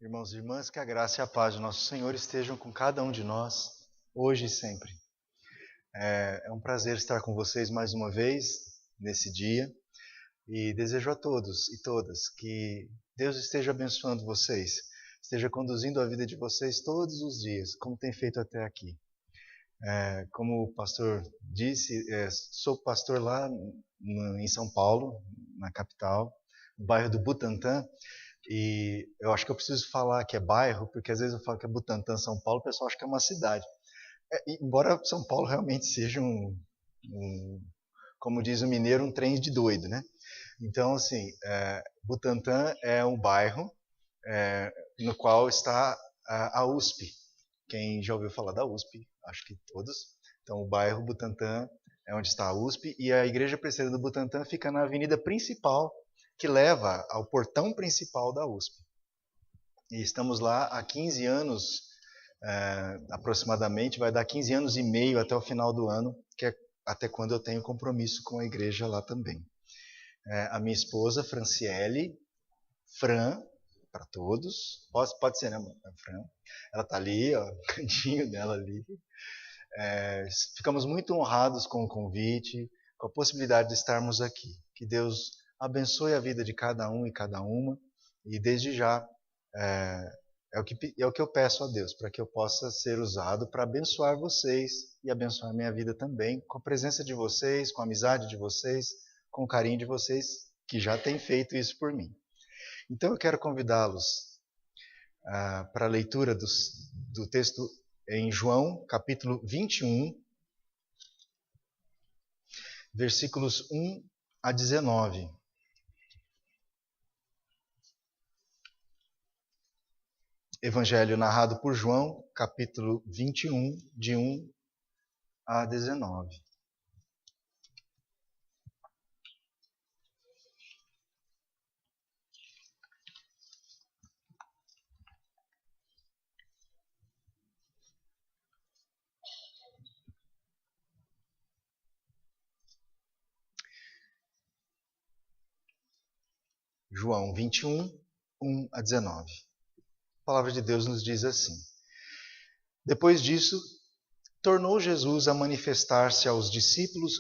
Irmãos e irmãs, que a graça e a paz do nosso Senhor estejam com cada um de nós, hoje e sempre. É um prazer estar com vocês mais uma vez, nesse dia, e desejo a todos e todas que Deus esteja abençoando vocês, esteja conduzindo a vida de vocês todos os dias, como tem feito até aqui. Como o pastor disse, sou pastor lá em São Paulo, na capital, no bairro do Butantã. E eu acho que eu preciso falar que é bairro, porque às vezes eu falo que é Butantã, São Paulo, o pessoal acha que é uma cidade. Embora São Paulo realmente seja como diz o mineiro, um trem de doido, né? Então, assim, Butantã é um bairro no qual está a USP. Quem já ouviu falar da USP, acho que todos. Então, o bairro Butantã é onde está a USP e a Igreja Presbiteriana do Butantã fica na avenida principal que leva ao portão principal da USP. E estamos lá há 15 anos, aproximadamente, vai dar 15 anos e meio até o final do ano, que é até quando eu tenho compromisso com a igreja lá também. A minha esposa, Franciele, Fran, para todos, pode ser, né, Fran? Ela está ali, ó, no cantinho dela ali. Ficamos muito honrados com o convite, com a possibilidade de estarmos aqui. Que Deus abençoe a vida de cada um e cada uma, e desde já é o que eu peço a Deus, para que eu possa ser usado para abençoar vocês e abençoar a minha vida também, com a presença de vocês, com a amizade de vocês, com o carinho de vocês, que já têm feito isso por mim. Então eu quero convidá-los para a leitura do texto em João, capítulo 21, versículos 1 a 19. Evangelho narrado por João, capítulo 21, de 1 a 19. João 21, 1 a 19. A palavra de Deus nos diz assim: Depois disso, tornou Jesus a manifestar-se aos discípulos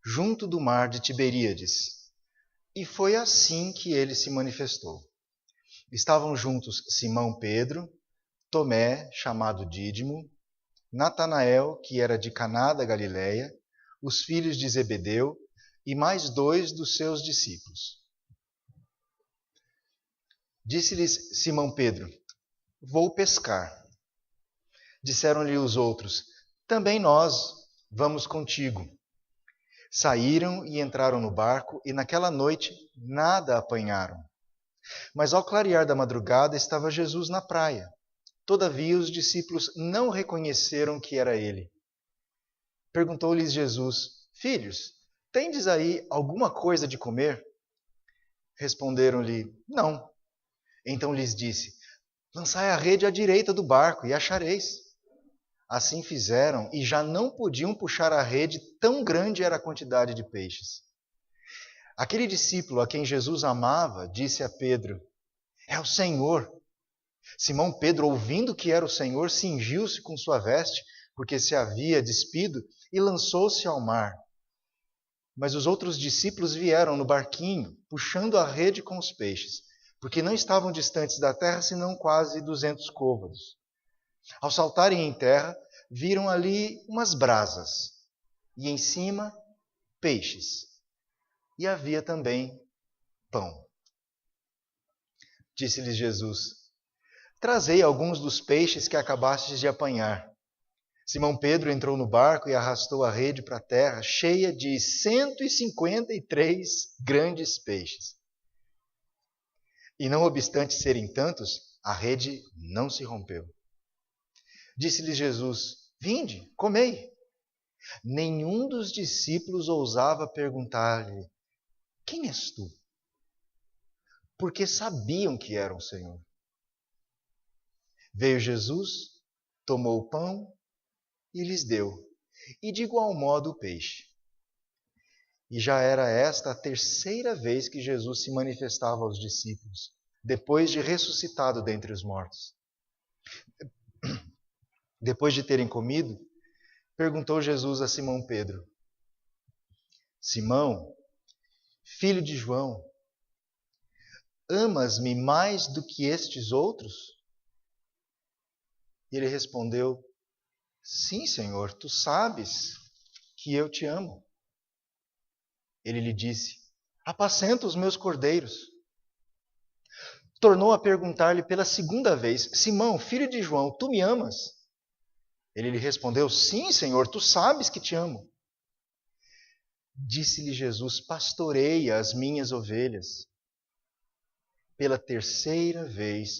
junto do mar de Tiberíades. E foi assim que ele se manifestou. Estavam juntos Simão Pedro, Tomé, chamado Dídimo, Natanael, que era de Caná da Galileia, os filhos de Zebedeu e mais 2 dos seus discípulos. Disse-lhes Simão Pedro: Vou pescar. Disseram-lhe os outros: Também nós vamos contigo. Saíram e entraram no barco, e naquela noite nada apanharam. Mas ao clarear da madrugada estava Jesus na praia. Todavia os discípulos não reconheceram que era ele. Perguntou-lhes Jesus: Filhos, tendes aí alguma coisa de comer? Responderam-lhe: Não. Então lhes disse: Lançai a rede à direita do barco e achareis. Assim fizeram e já não podiam puxar a rede, tão grande era a quantidade de peixes. Aquele discípulo a quem Jesus amava disse a Pedro: É o Senhor. Simão Pedro, ouvindo que era o Senhor, cingiu-se com sua veste, porque se havia despido, e lançou-se ao mar. Mas os outros discípulos vieram no barquinho, puxando a rede com os peixes, porque não estavam distantes da terra, senão quase 200 côvados. Ao saltarem em terra, viram ali umas brasas, e em cima peixes. E havia também pão. Disse-lhes Jesus: Trazei alguns dos peixes que acabastes de apanhar. Simão Pedro entrou no barco e arrastou a rede para a terra, cheia de 153 grandes peixes. E não obstante serem tantos, a rede não se rompeu. Disse-lhes Jesus: Vinde, comei. Nenhum dos discípulos ousava perguntar-lhe: Quem és tu? Porque sabiam que era o Senhor. Veio Jesus, tomou o pão e lhes deu, e de igual modo o peixe. E já era esta a terceira vez que Jesus se manifestava aos discípulos, depois de ressuscitado dentre os mortos. Depois de terem comido, perguntou Jesus a Simão Pedro: Simão, filho de João, amas-me mais do que estes outros? E ele respondeu: Sim, Senhor, tu sabes que eu te amo. Ele lhe disse: Apacenta os meus cordeiros. Tornou a perguntar-lhe pela segunda vez: Simão, filho de João, tu me amas? Ele lhe respondeu: Sim, Senhor, tu sabes que te amo. Disse-lhe Jesus: Pastoreia as minhas ovelhas. Pela terceira vez,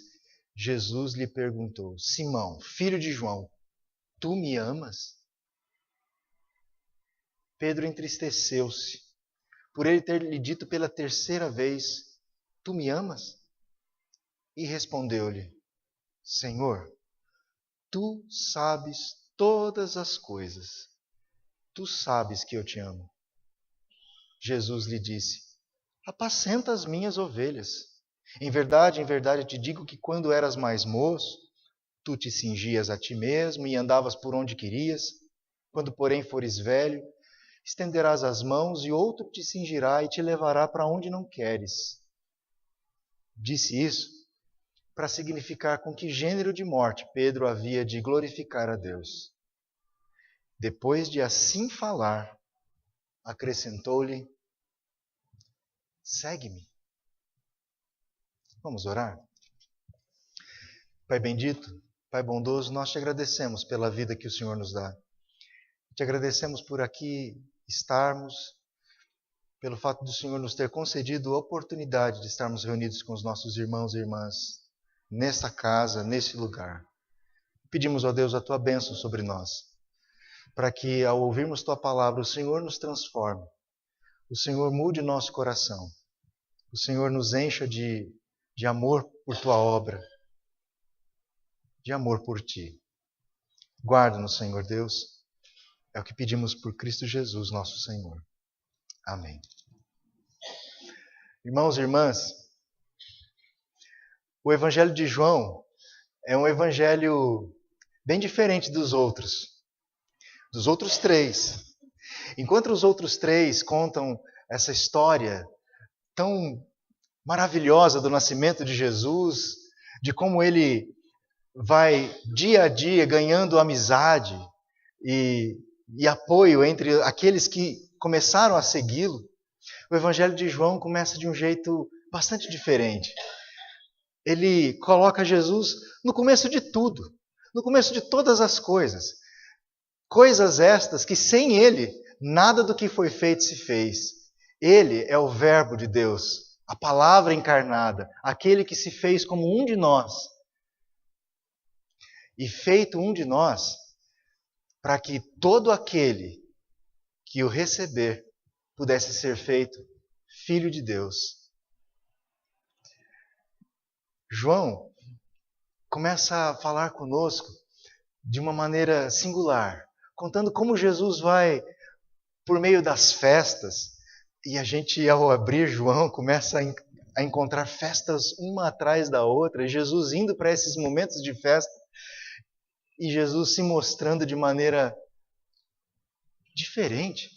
Jesus lhe perguntou: Simão, filho de João, tu me amas? Pedro entristeceu-se por ele ter lhe dito pela terceira vez: Tu me amas? E respondeu-lhe: Senhor, tu sabes todas as coisas. Tu sabes que eu te amo. Jesus lhe disse: Apacenta as minhas ovelhas. Em verdade, eu te digo que quando eras mais moço, tu te cingias a ti mesmo e andavas por onde querias. Quando, porém, fores velho, estenderás as mãos e outro te cingirá e te levará para onde não queres. Disse isso para significar com que gênero de morte Pedro havia de glorificar a Deus. Depois de assim falar, acrescentou-lhe: Segue-me. Vamos orar? Pai bendito, Pai bondoso, nós te agradecemos pela vida que o Senhor nos dá. Te agradecemos por aqui estarmos, pelo fato do Senhor nos ter concedido a oportunidade de estarmos reunidos com os nossos irmãos e irmãs nesta casa, nesse lugar. Pedimos, ó Deus, a Tua bênção sobre nós, para que ao ouvirmos Tua palavra, o Senhor nos transforme, o Senhor mude nosso coração, o Senhor nos encha de amor por Tua obra, de amor por Ti. Guarda-nos, Senhor Deus, é o que pedimos por Cristo Jesus, nosso Senhor. Amém. Irmãos e irmãs, o Evangelho de João é um evangelho bem diferente dos outros três. Enquanto os outros três contam essa história tão maravilhosa do nascimento de Jesus, de como ele vai dia a dia ganhando amizade e apoio entre aqueles que começaram a segui-lo, o Evangelho de João começa de um jeito bastante diferente. Ele coloca Jesus no começo de tudo, no começo de todas as coisas. Coisas estas que sem ele, nada do que foi feito se fez. Ele é o Verbo de Deus, a palavra encarnada, aquele que se fez como um de nós. E feito um de nós, para que todo aquele que o receber pudesse ser feito filho de Deus. João começa a falar conosco de uma maneira singular, contando como Jesus vai por meio das festas, e a gente, ao abrir João, começa a encontrar festas uma atrás da outra, Jesus indo para esses momentos de festa, e Jesus se mostrando de maneira diferente,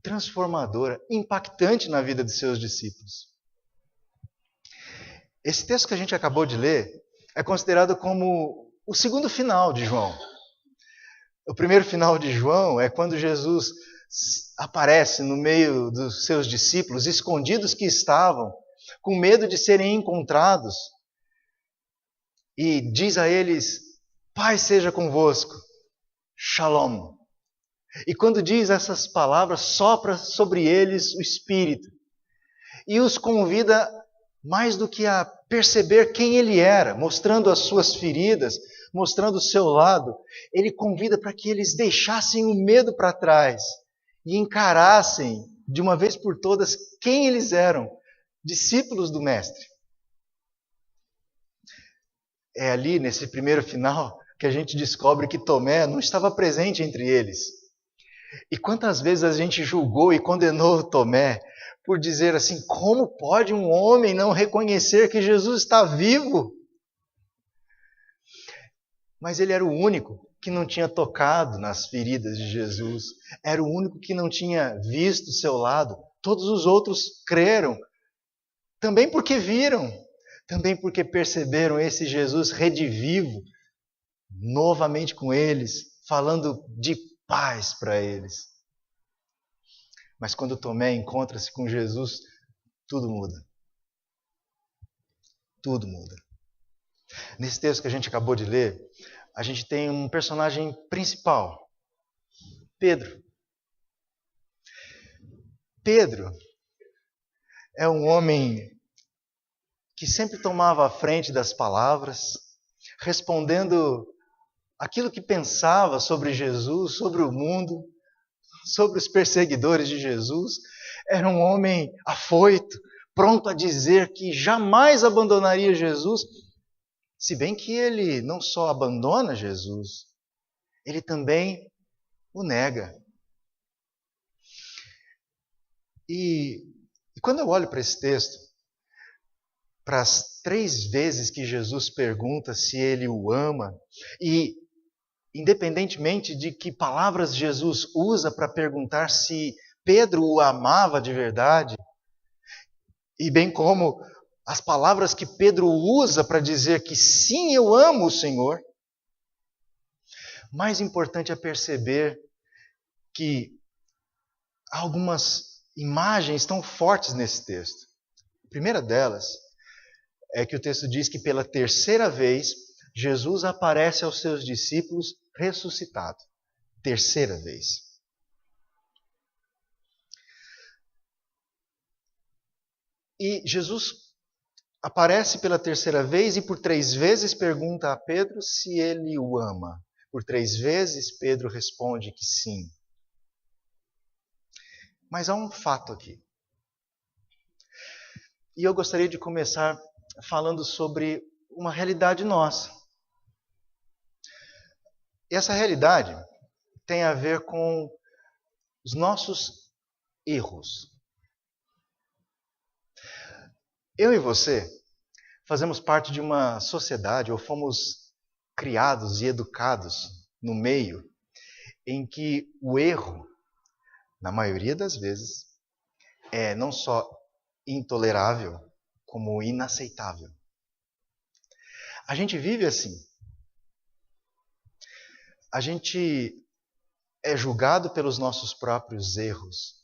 transformadora, impactante na vida de seus discípulos. Esse texto que a gente acabou de ler é considerado como o segundo final de João. O primeiro final de João é quando Jesus aparece no meio dos seus discípulos, escondidos que estavam, com medo de serem encontrados, e diz a eles: Pai seja convosco, Shalom. E quando diz essas palavras, sopra sobre eles o Espírito e os convida mais do que a perceber quem ele era, mostrando as suas feridas, mostrando o seu lado. Ele convida para que eles deixassem o medo para trás e encarassem de uma vez por todas quem eles eram, discípulos do Mestre. É ali, nesse primeiro final, que a gente descobre que Tomé não estava presente entre eles. E quantas vezes a gente julgou e condenou Tomé por dizer assim: como pode um homem não reconhecer que Jesus está vivo? Mas ele era o único que não tinha tocado nas feridas de Jesus, era o único que não tinha visto o seu lado. Todos os outros creram, também porque viram, também porque perceberam esse Jesus redivivo novamente com eles, falando de paz para eles. Mas quando Tomé encontra-se com Jesus, tudo muda. Tudo muda. Nesse texto que a gente acabou de ler, a gente tem um personagem principal, Pedro. Pedro é um homem que sempre tomava a frente das palavras, respondendo aquilo que pensava sobre Jesus, sobre o mundo, sobre os perseguidores de Jesus. Era um homem afoito, pronto a dizer que jamais abandonaria Jesus, se bem que ele não só abandona Jesus, ele também o nega. E quando eu olho para esse texto, para as 3 vezes que Jesus pergunta se ele o ama, e independentemente de que palavras Jesus usa para perguntar se Pedro o amava de verdade, e bem como as palavras que Pedro usa para dizer que sim, eu amo o Senhor, mais importante é perceber que há algumas imagens tão fortes nesse texto. A primeira delas é que o texto diz que pela 3ª vez Jesus aparece aos seus discípulos ressuscitado. 3ª vez. E Jesus aparece pela 3ª vez e por 3 vezes pergunta a Pedro se ele o ama. Por 3 vezes Pedro responde que sim. Mas há um fato aqui. E eu gostaria de começar falando sobre uma realidade nossa. E essa realidade tem a ver com os nossos erros. Eu e você fazemos parte de uma sociedade, ou fomos criados e educados no meio em que o erro, na maioria das vezes, é não só intolerável, como inaceitável. A gente vive assim. A gente é julgado pelos nossos próprios erros.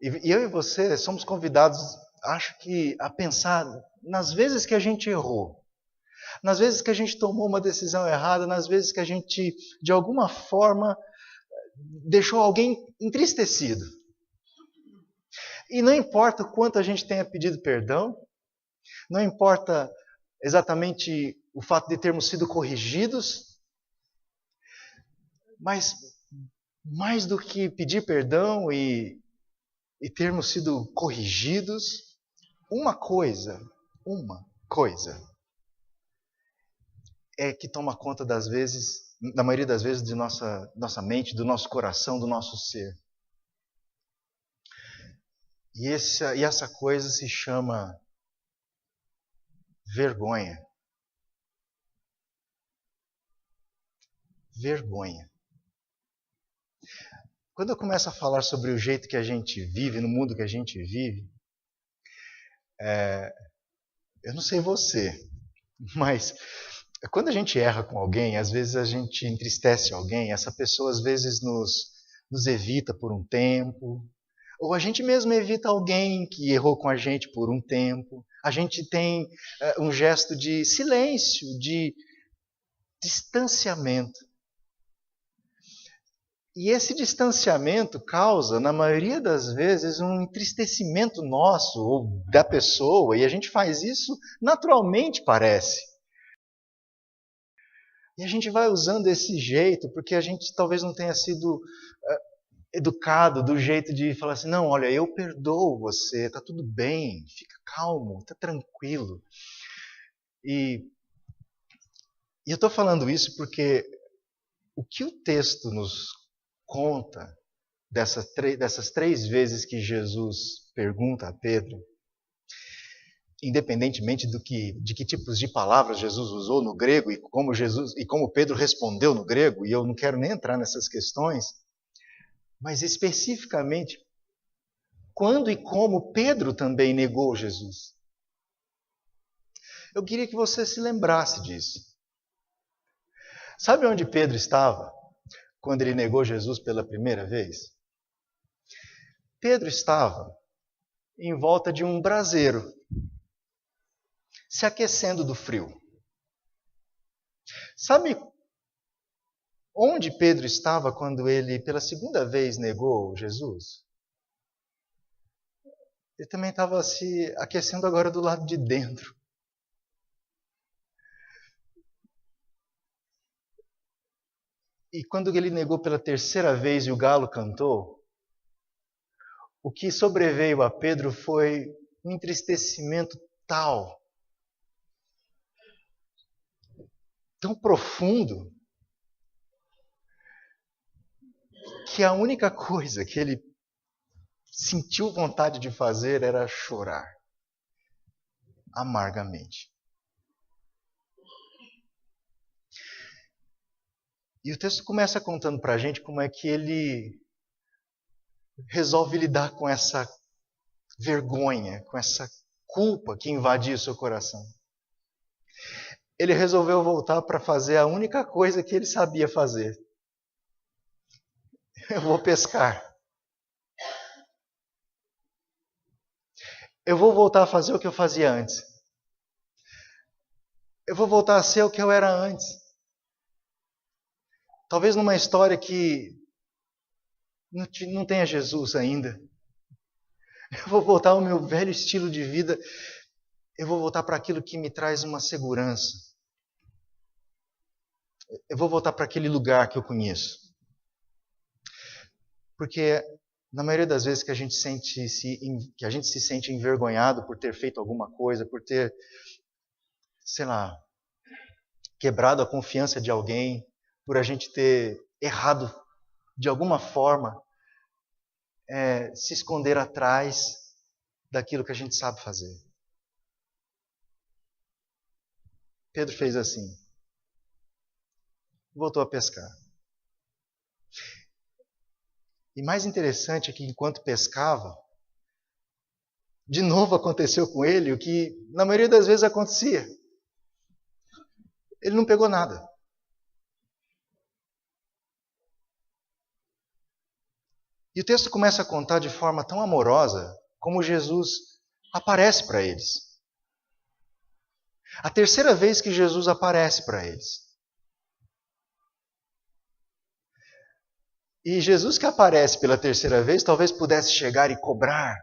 E eu e você somos convidados, acho que, a pensar nas vezes que a gente errou, nas vezes que a gente tomou uma decisão errada, nas vezes que a gente, de alguma forma, deixou alguém entristecido. E não importa o quanto a gente tenha pedido perdão, não importa exatamente o fato de termos sido corrigidos, mas mais do que pedir perdão e termos sido corrigidos, uma coisa é que toma conta das vezes, da maioria das vezes, de nossa mente, do nosso coração, do nosso ser. E essa coisa se chama vergonha. Vergonha. Quando eu começo a falar sobre o jeito que a gente vive, no mundo que a gente vive, eu não sei você, mas quando a gente erra com alguém, às vezes a gente entristece alguém, essa pessoa às vezes nos evita por um tempo, ou a gente mesmo evita alguém que errou com a gente por um tempo. A gente tem um gesto de silêncio, de distanciamento. E esse distanciamento causa, na maioria das vezes, um entristecimento nosso ou da pessoa, e a gente faz isso naturalmente, parece. E a gente vai usando esse jeito porque a gente talvez não tenha sido educado do jeito de falar assim, não, olha, eu perdoo você, está tudo bem, fica calmo, está tranquilo. E eu estou falando isso porque o que o texto nos conta dessas 3 vezes que Jesus pergunta a Pedro, independentemente de que tipos de palavras Jesus usou no grego e como Pedro respondeu no grego, e eu não quero nem entrar nessas questões, mas especificamente quando e como Pedro também negou Jesus. Eu queria que você se lembrasse disso. Sabe onde Pedro estava quando ele negou Jesus pela primeira vez? Pedro estava em volta de um braseiro, se aquecendo do frio. Sabe onde Pedro estava quando ele, pela segunda vez, negou Jesus? Ele também estava se aquecendo agora do lado de dentro. E quando ele negou pela terceira vez e o galo cantou, o que sobreveio a Pedro foi um entristecimento tal, tão profundo, que a única coisa que ele sentiu vontade de fazer era chorar amargamente. E o texto começa contando para a gente como é que ele resolve lidar com essa vergonha, com essa culpa que invadia o seu coração. Ele resolveu voltar para fazer a única coisa que ele sabia fazer. Eu vou pescar. Eu vou voltar a fazer o que eu fazia antes. Eu vou voltar a ser o que eu era antes. Talvez numa história que não tenha Jesus ainda. Eu vou voltar ao meu velho estilo de vida. Eu vou voltar para aquilo que me traz uma segurança. Eu vou voltar para aquele lugar que eu conheço. Porque na maioria das vezes que a gente se sente envergonhado por ter feito alguma coisa, por ter, sei lá, quebrado a confiança de alguém, por a gente ter errado de alguma forma, se esconder atrás daquilo que a gente sabe fazer. Pedro fez assim. Voltou a pescar. E mais interessante é que enquanto pescava, de novo aconteceu com ele o que na maioria das vezes acontecia. Ele não pegou nada. E o texto começa a contar de forma tão amorosa como Jesus aparece para eles. A terceira vez que Jesus aparece para eles. E Jesus que aparece pela terceira vez talvez pudesse chegar e cobrar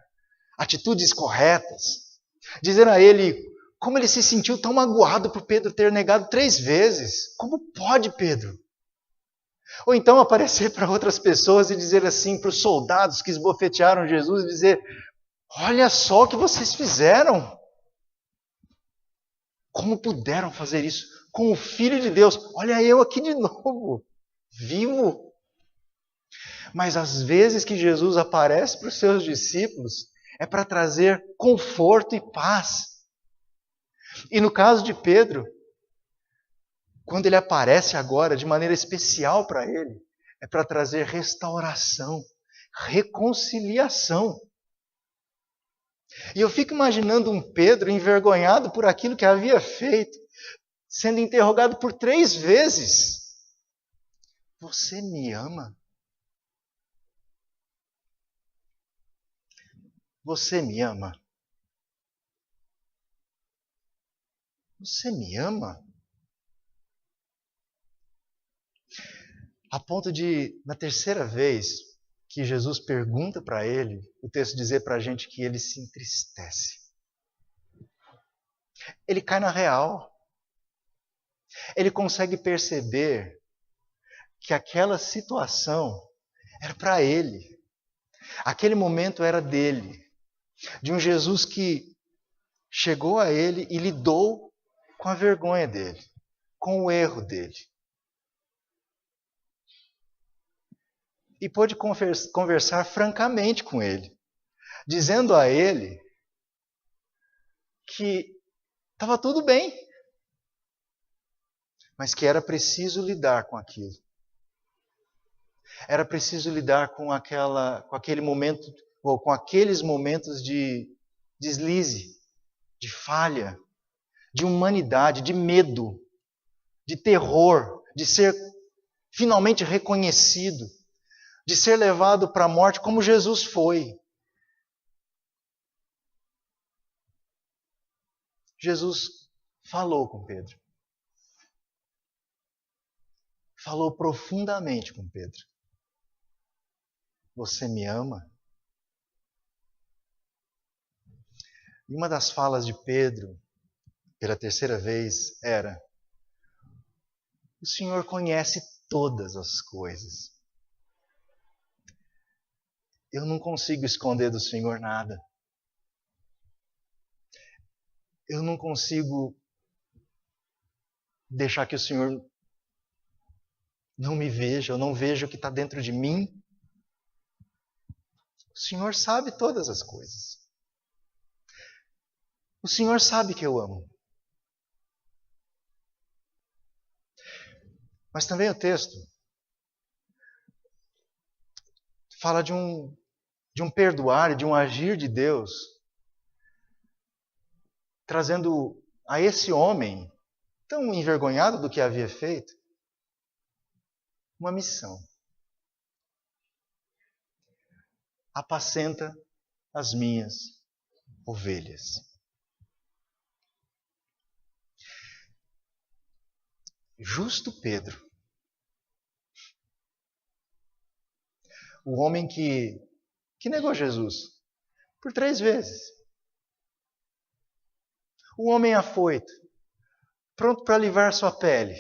atitudes corretas. Dizer a ele como ele se sentiu tão magoado por Pedro ter negado 3 vezes. Como pode, Pedro? Ou então aparecer para outras pessoas e dizer assim para os soldados que esbofetearam Jesus, dizer: olha só o que vocês fizeram. Como puderam fazer isso com o Filho de Deus? Olha eu aqui de novo, vivo. Mas às vezes que Jesus aparece para os seus discípulos, é para trazer conforto e paz. E no caso de Pedro, quando ele aparece agora de maneira especial para ele, é para trazer restauração, reconciliação. E eu fico imaginando um Pedro envergonhado por aquilo que havia feito, sendo interrogado por 3 vezes. Você me ama? Você me ama? Você me ama? A ponto de, na terceira vez que Jesus pergunta para ele, o texto dizer para a gente que ele se entristece. Ele cai na real. Ele consegue perceber que aquela situação era para ele. Aquele momento era dele. De um Jesus que chegou a ele e lidou com a vergonha dele, com o erro dele. e pôde conversar francamente com ele, dizendo a ele que estava tudo bem, mas que era preciso lidar com aquilo. Era preciso lidar com aquele momento, ou com aqueles momentos de deslize, de falha, de humanidade, de medo, de terror, de ser finalmente reconhecido, de ser levado para a morte como Jesus foi. Jesus falou com Pedro. Falou profundamente com Pedro. Você me ama? E uma das falas de Pedro, pela terceira vez, era: o Senhor conhece todas as coisas. Eu não consigo esconder do Senhor nada. Eu não consigo deixar que o Senhor não me veja, eu não vejo o que está dentro de mim. O Senhor sabe todas as coisas. O Senhor sabe que eu amo. Mas também o texto fala de um perdoar e de um agir de Deus, trazendo a esse homem, tão envergonhado do que havia feito, uma missão. Apacenta as minhas ovelhas. Justo Pedro, o homem que negou Jesus por 3 vezes. O homem afoito, pronto para livrar sua pele.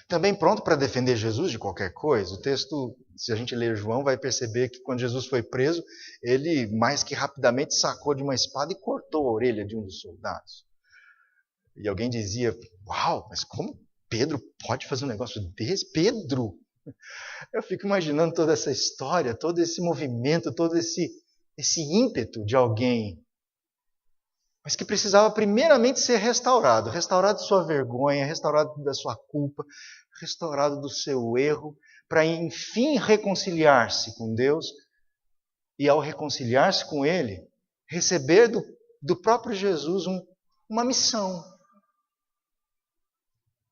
Também pronto para defender Jesus de qualquer coisa. O texto, se a gente ler João, vai perceber que quando Jesus foi preso, ele mais que rapidamente sacou de uma espada e cortou a orelha de um dos soldados. E alguém dizia: uau, mas como Pedro pode fazer um negócio desse? Pedro! Eu fico imaginando toda essa história, todo esse movimento, todo esse ímpeto de alguém, mas que precisava primeiramente ser restaurado. Restaurado de sua vergonha, restaurado da sua culpa, restaurado do seu erro, para enfim reconciliar-se com Deus e, ao reconciliar-se com Ele, receber do próprio Jesus uma missão: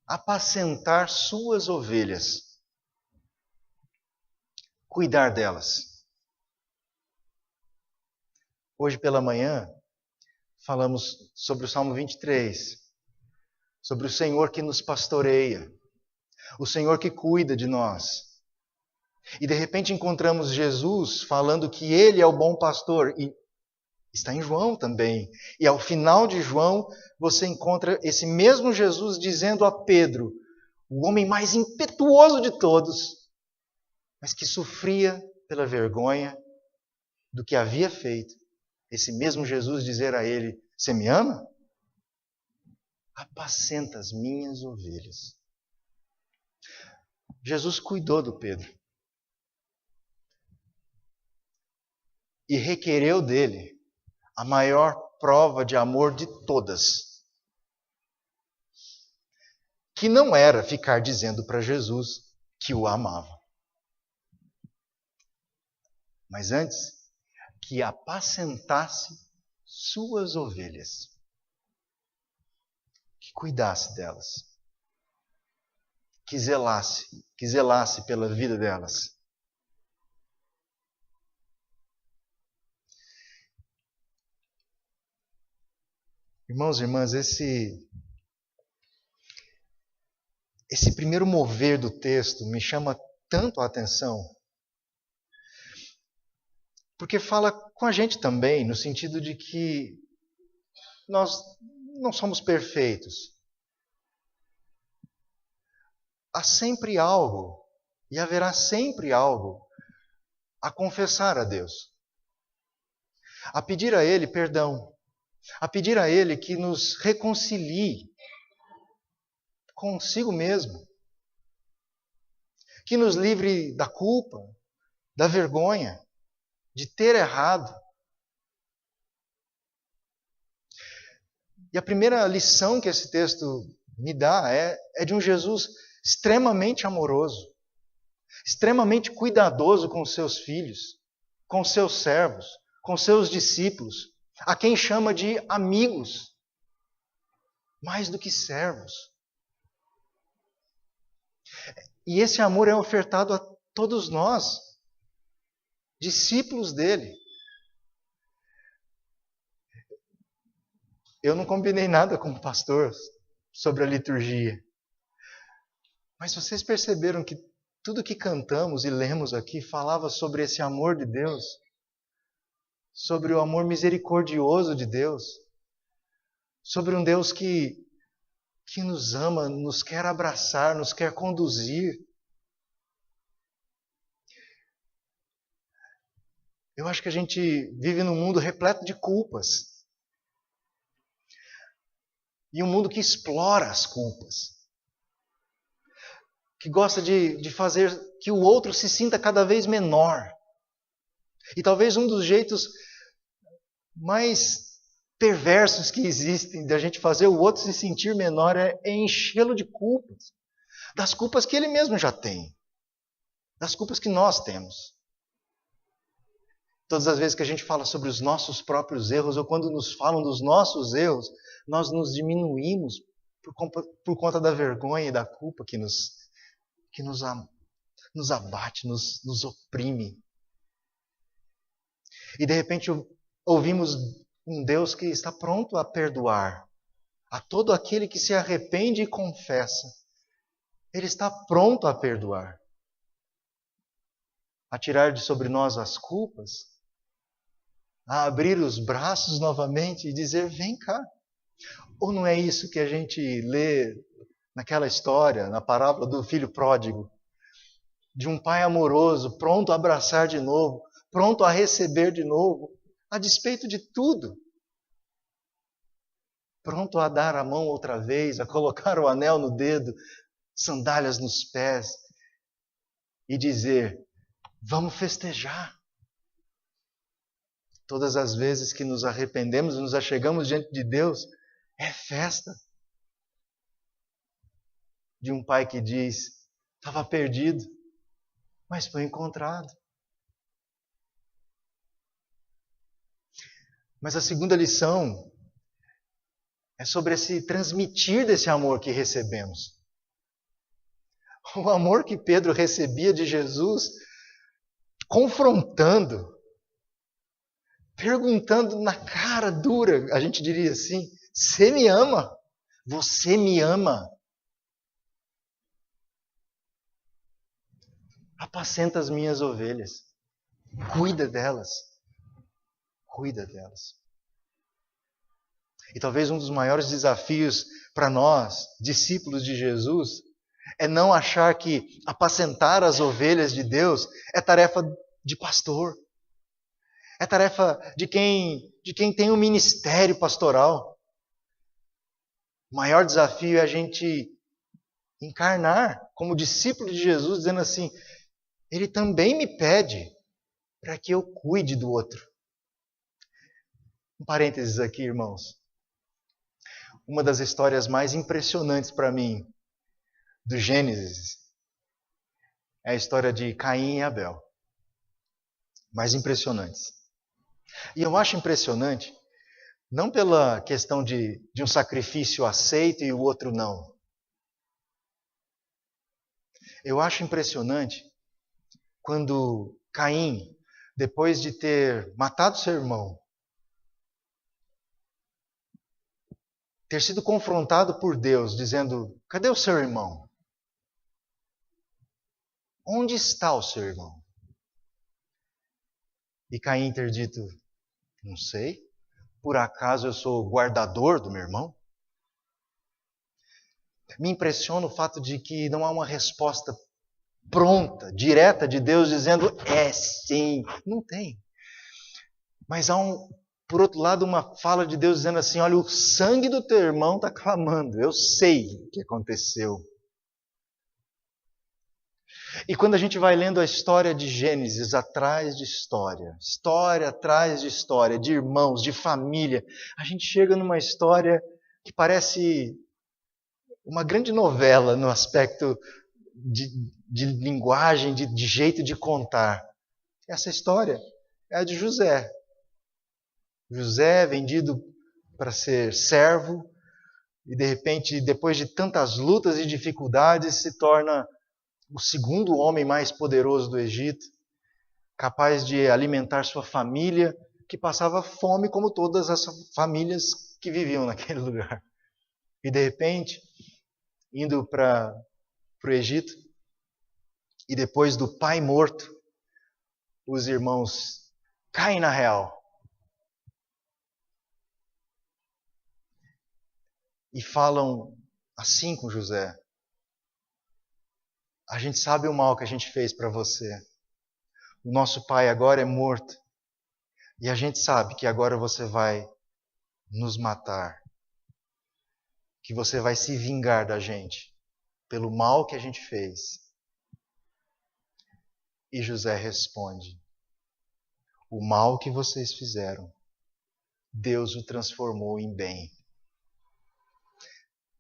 apacentar suas ovelhas, cuidar delas. Hoje pela manhã falamos sobre o Salmo 23, sobre o Senhor que nos pastoreia, o Senhor que cuida de nós. E de repente encontramos Jesus falando que Ele é o bom pastor, e está em João também. E ao final de João, você encontra esse mesmo Jesus dizendo a Pedro, o homem mais impetuoso de todos, mas que sofria pela vergonha do que havia feito. Esse mesmo Jesus dizer a ele: você me ama? Apacenta as minhas ovelhas. Jesus cuidou do Pedro e requereu dele a maior prova de amor de todas, que não era ficar dizendo para Jesus que o amava, mas antes que apacentasse suas ovelhas, que cuidasse delas, que zelasse pela vida delas. Irmãos e irmãs, esse primeiro mover do texto me chama tanto a atenção, porque fala com a gente também, no sentido de que nós não somos perfeitos. Há sempre algo, e haverá sempre algo, a confessar a Deus, a pedir a Ele perdão, a pedir a Ele que nos reconcilie consigo mesmo, que nos livre da culpa, da vergonha, de ter errado. E a primeira lição que esse texto me dá é de um Jesus extremamente amoroso, extremamente cuidadoso com os seus filhos, com os seus servos, com os seus discípulos, a quem chama de amigos, mais do que servos. E esse amor é ofertado a todos nós, discípulos dele. Eu não combinei nada com o pastor sobre a liturgia. Mas vocês perceberam que tudo que cantamos e lemos aqui falava sobre esse amor de Deus? Sobre o amor misericordioso de Deus? Sobre um Deus que nos ama, nos quer abraçar, nos quer conduzir. Eu acho que a gente vive num mundo repleto de culpas. E um mundo que explora as culpas. Que gosta de fazer que o outro se sinta cada vez menor. E talvez um dos jeitos mais perversos que existem de a gente fazer o outro se sentir menor é enchê-lo de culpas. Das culpas que ele mesmo já tem. Das culpas que nós temos. Todas as vezes que a gente fala sobre os nossos próprios erros, ou quando nos falam dos nossos erros, nós nos diminuímos por conta da vergonha e da culpa que nos abate, nos oprime. E de repente ouvimos um Deus que está pronto a perdoar a todo aquele que se arrepende e confessa. Ele está pronto a perdoar. A tirar de sobre nós as culpas, a abrir os braços novamente e dizer, vem cá. Ou não é isso que a gente lê naquela história, na parábola do filho pródigo? De um pai amoroso, pronto a abraçar de novo, pronto a receber de novo, a despeito de tudo. Pronto a dar a mão outra vez, a colocar o anel no dedo, sandálias nos pés e dizer, vamos festejar. Todas as vezes que nos arrependemos e nos achegamos diante de Deus, é festa. De um pai que diz, estava perdido, mas foi encontrado. Mas a segunda lição é sobre esse transmitir desse amor que recebemos. O amor que Pedro recebia de Jesus, confrontando, perguntando na cara dura, a gente diria assim, você me ama? Você me ama? Apacenta as minhas ovelhas. Cuida delas. Cuida delas. E talvez um dos maiores desafios para nós, discípulos de Jesus, é não achar que apacentar as ovelhas de Deus é tarefa de pastor. É tarefa de quem tem um ministério pastoral. O maior desafio é a gente encarnar como discípulo de Jesus, dizendo assim, Ele também me pede para que eu cuide do outro. Um parênteses aqui, irmãos. Uma das histórias mais impressionantes para mim do Gênesis é a história de Caim e Abel. Mais impressionantes. E eu acho impressionante, não pela questão de um sacrifício aceito e o outro não. Eu acho impressionante quando Caim, depois de ter matado seu irmão, ter sido confrontado por Deus, dizendo, cadê o seu irmão? Onde está o seu irmão? E Caim ter dito, não sei, por acaso eu sou o guardador do meu irmão? Me impressiona o fato de que não há uma resposta pronta, direta de Deus dizendo, sim, não tem. Mas há por outro lado, uma fala de Deus dizendo assim, olha, o sangue do teu irmão está clamando, eu sei o que aconteceu. E quando a gente vai lendo a história de Gênesis, atrás de história, história atrás de história, de irmãos, de família, a gente chega numa história que parece uma grande novela no aspecto de, de linguagem, de jeito de contar. Essa história é a de José. José vendido para ser servo e de repente, depois de tantas lutas e dificuldades, se torna o segundo homem mais poderoso do Egito, capaz de alimentar sua família, que passava fome como todas as famílias que viviam naquele lugar. E de repente, indo para o Egito, e depois do pai morto, os irmãos caem na real. E falam assim com José: a gente sabe o mal que a gente fez para você. O nosso pai agora é morto. E a gente sabe que agora você vai nos matar. Que você vai se vingar da gente pelo mal que a gente fez. E José responde: o mal que vocês fizeram, Deus o transformou em bem.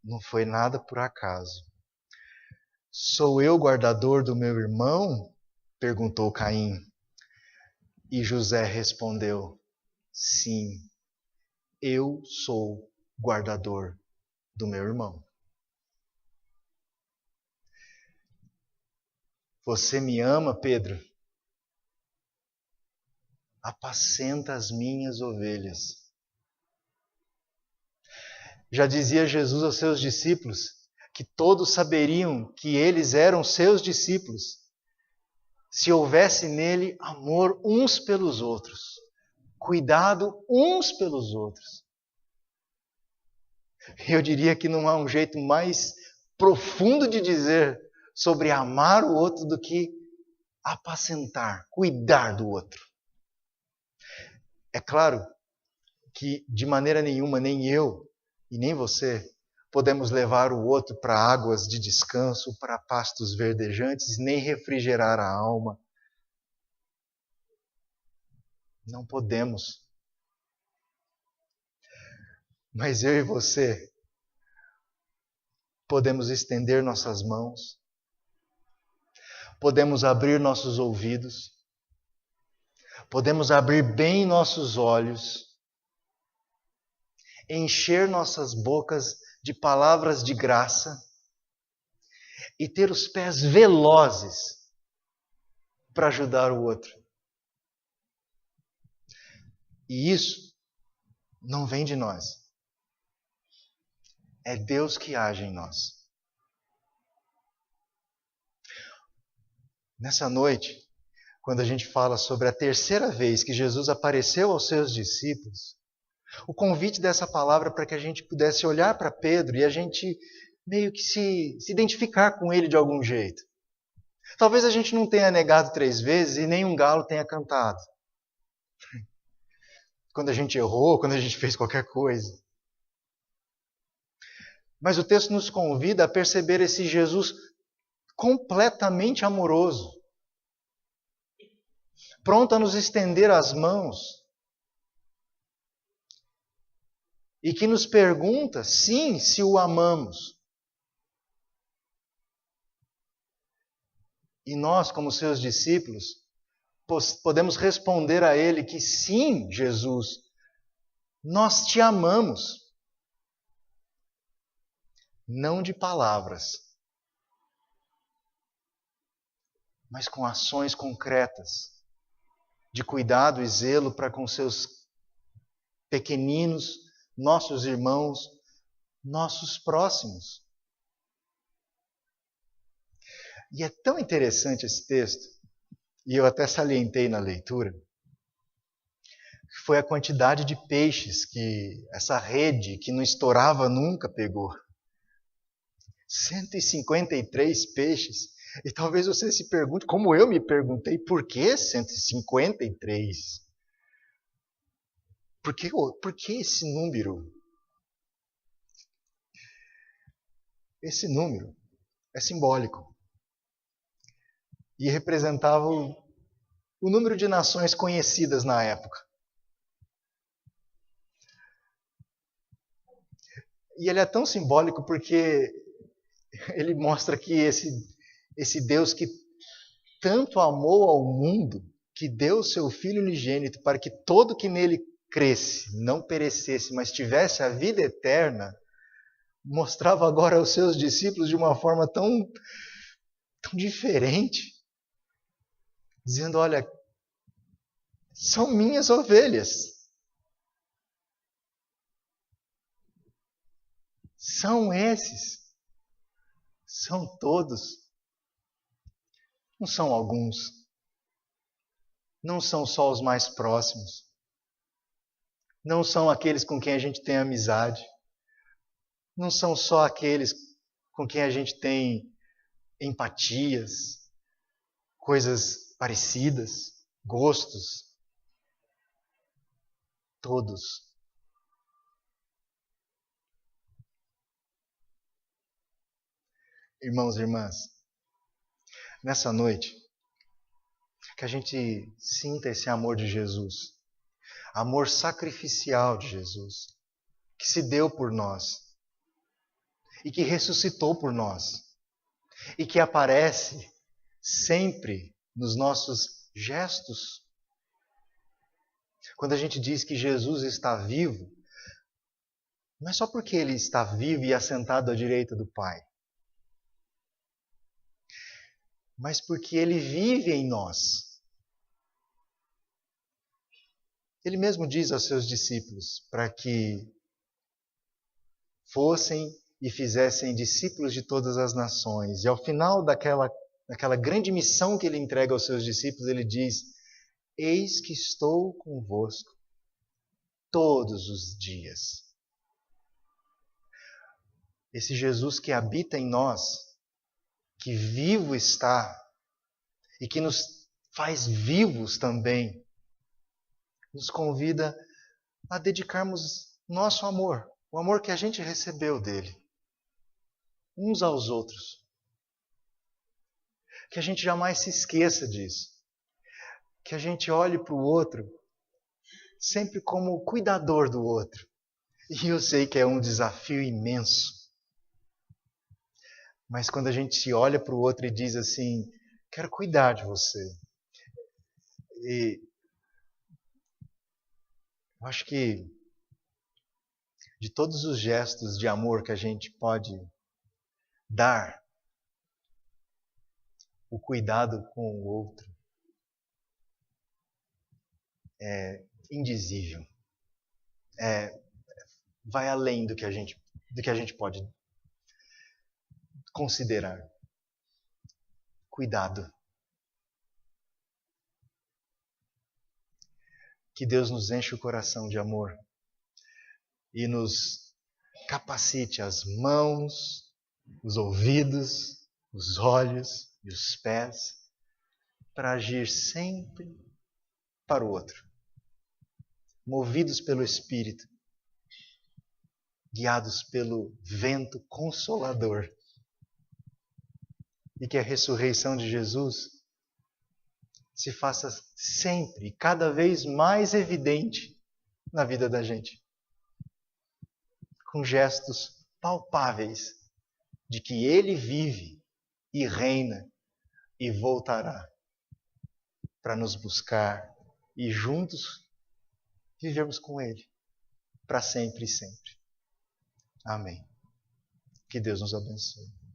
Não foi nada por acaso. Sou eu guardador do meu irmão? Perguntou Caim. E José respondeu: sim, eu sou guardador do meu irmão. Você me ama, Pedro? Apacenta as minhas ovelhas. Já dizia Jesus aos seus discípulos que todos saberiam que eles eram seus discípulos se houvesse nele amor uns pelos outros, cuidado uns pelos outros. Eu diria que não há um jeito mais profundo de dizer sobre amar o outro do que apacentar, cuidar do outro. É claro que de maneira nenhuma, nem eu e nem você podemos levar o outro para águas de descanso, para pastos verdejantes, nem refrigerar a alma. Não podemos. Mas eu e você podemos estender nossas mãos, podemos abrir nossos ouvidos, podemos abrir bem nossos olhos, encher nossas bocas de palavras de graça e ter os pés velozes para ajudar o outro. E isso não vem de nós. É Deus que age em nós. Nessa noite, quando a gente fala sobre a terceira vez que Jesus apareceu aos seus discípulos, o convite dessa palavra para que a gente pudesse olhar para Pedro e a gente meio que se identificar com ele de algum jeito. Talvez a gente não tenha negado 3 vezes e nem um galo tenha cantado. Quando a gente errou, quando a gente fez qualquer coisa. Mas o texto nos convida a perceber esse Jesus completamente amoroso, pronto a nos estender as mãos, e que nos pergunta, sim, se o amamos. E nós, como seus discípulos, podemos responder a Ele que sim, Jesus, nós te amamos. Não de palavras, mas com ações concretas, de cuidado e zelo para com seus pequeninos, nossos irmãos, nossos próximos. E é tão interessante esse texto, e eu até salientei na leitura, que foi a quantidade de peixes que essa rede, que não estourava nunca, pegou. 153 peixes. E talvez você se pergunte, como eu me perguntei, por que 153? Por que esse número? Esse número é simbólico. e representava o número de nações conhecidas na época. E ele é tão simbólico porque ele mostra que esse Deus que tanto amou ao mundo, que deu o seu Filho unigênito para que todo que nele cresce, não perecesse, mas tivesse a vida eterna, mostrava agora aos seus discípulos de uma forma tão diferente, dizendo, olha, são minhas ovelhas. São esses. São todos. Não são alguns. Não são só os mais próximos. Não são aqueles com quem a gente tem amizade. Não são só aqueles com quem a gente tem empatias, coisas parecidas, gostos. Todos. Irmãos e irmãs, nessa noite, que a gente sinta esse amor de Jesus, amor sacrificial de Jesus, que se deu por nós e que ressuscitou por nós e que aparece sempre nos nossos gestos. Quando a gente diz que Jesus está vivo, não é só porque Ele está vivo e assentado à direita do Pai, mas porque Ele vive em nós. Ele mesmo diz aos seus discípulos para que fossem e fizessem discípulos de todas as nações. E ao final daquela grande missão que Ele entrega aos seus discípulos, Ele diz, eis que estou convosco todos os dias. Esse Jesus que habita em nós, que vivo está e que nos faz vivos também, nos convida a dedicarmos nosso amor, o amor que a gente recebeu dele, uns aos outros. Que a gente jamais se esqueça disso. Que a gente olhe para o outro sempre como cuidador do outro. E eu sei que é um desafio imenso. Mas quando a gente olha para o outro e diz assim, quero cuidar de você. E eu acho que de todos os gestos de amor que a gente pode dar, o cuidado com o outro é indizível. Vai além do que a gente pode considerar. Cuidado. Que Deus nos enche o coração de amor e nos capacite as mãos, os ouvidos, os olhos e os pés para agir sempre para o outro, movidos pelo Espírito, guiados pelo vento consolador. E que a ressurreição de Jesus se faça sempre, cada vez mais evidente na vida da gente. Com gestos palpáveis de que Ele vive e reina e voltará para nos buscar e juntos vivermos com Ele para sempre e sempre. Amém. Que Deus nos abençoe.